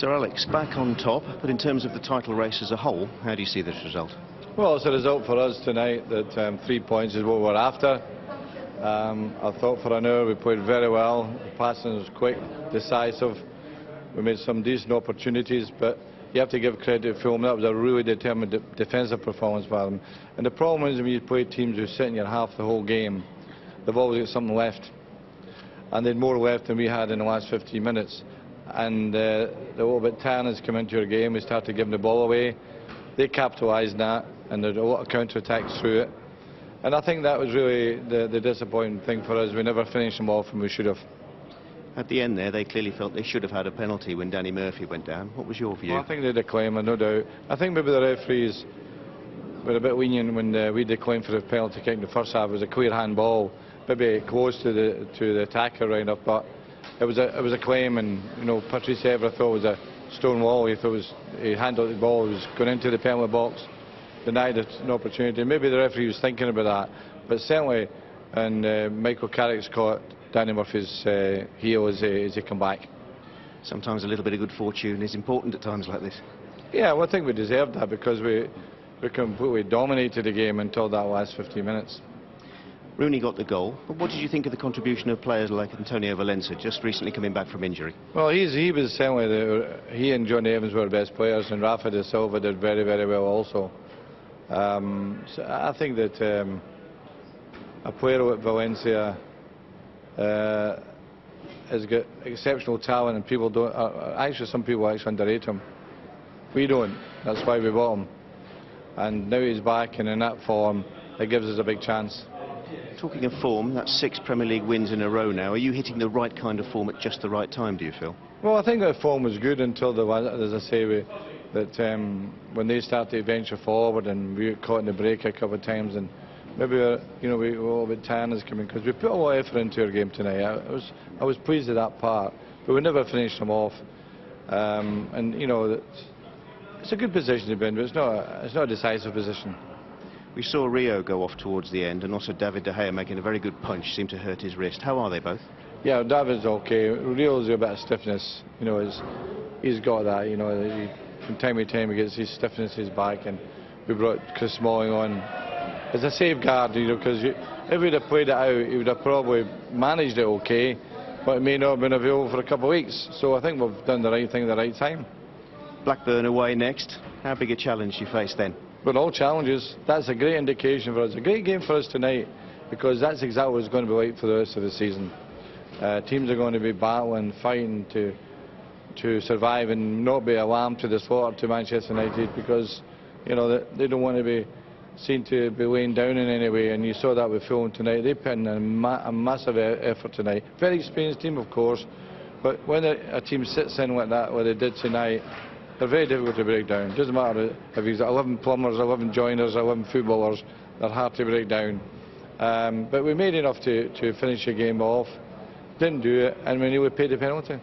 Sir Alex, back on top, but in terms of the title race as a whole, how do you see this result? Well, it's a result for us tonight that 3 points is what we're after. I thought for an hour we played very well. The passing was quick, decisive. We made some decent opportunities, but you have to give credit to Fulham. That was a really determined defensive performance by them. And the problem is when you play teams who sit in your half the whole game, they've always got something left. And they had more left than we had in the last 15 minutes. And the little bit Tanner's come into your game, we started giving the ball away. They capitalised that, and there's a lot of counter-attacks through it. And I think that was really the disappointing thing for us. We never finished them off, and we should have. At the end there, they clearly felt they should have had a penalty when Danny Murphy went down. What was your view? Well, I think they declined, no doubt. I think maybe the referees were a bit lenient when we declined for the penalty kick in the first half. It was a clear handball, maybe close to the attacker right up, but it was a claim, and you know, Patrice Evra thought it was a stone wall. He thought he handled the ball, he was going into the penalty box, denied it an opportunity. Maybe the referee was thinking about that, but certainly, and Michael Carrick's caught Danny Murphy's heel as he come back. Sometimes a little bit of good fortune is important at times like this. Yeah, well, I think we deserved that because we completely dominated the game until that last 15 minutes. Rooney got the goal, but what did you think of the contribution of players like Antonio Valencia, just recently coming back from injury? Well, he was certainly he and Johnny Evans were the best players, and Rafa da Silva did very, very well also. So I think that a player like Valencia has got exceptional talent, and people don't. Actually, some people actually underrate him. We don't. That's why we bought him. And now he's back, and in that form, it gives us a big chance. Talking of form, that's 6 Premier League wins in a row now. Are you hitting the right kind of form at just the right time, do you feel? Well, I think that form was good until, as I say, when they started to venture forward and we got caught in the break a couple of times, and maybe we were a little bit Tanner's coming, because we put a lot of effort into our game tonight. I was pleased with that part, but we never finished them off. And you know, it's a good position to be in, but it's not a decisive position. We saw Rio go off towards the end, and also David De Gea making a very good punch, seemed to hurt his wrist. How are they both? Yeah, David's okay. Rio's a bit of stiffness, you know, he's got that, you know, from time to time he gets his stiffness in his back, and we brought Chris Smalling on as a safeguard, you know, because if we'd have played it out, he would have probably managed it okay, but it may not have been available for a couple of weeks. So I think we've done the right thing at the right time. Blackburn away next. How big a challenge do you face then? But all challenges, that's a great indication for us. A great game for us tonight, because that's exactly what it's going to be like for the rest of the season. Teams are going to be battling, fighting to survive and not be alarmed to the slaughter to Manchester United, because you know they don't want to be seen to be laying down in any way, and you saw that with Fulham tonight. They put in a massive effort tonight. Very experienced team, of course, but when a team sits in like that, what they did tonight, they're very difficult to break down. It doesn't matter if he's 11 plumbers, 11 joiners, 11 footballers, they're hard to break down. But we made enough to finish the game off, didn't do it, and we nearly paid the penalty.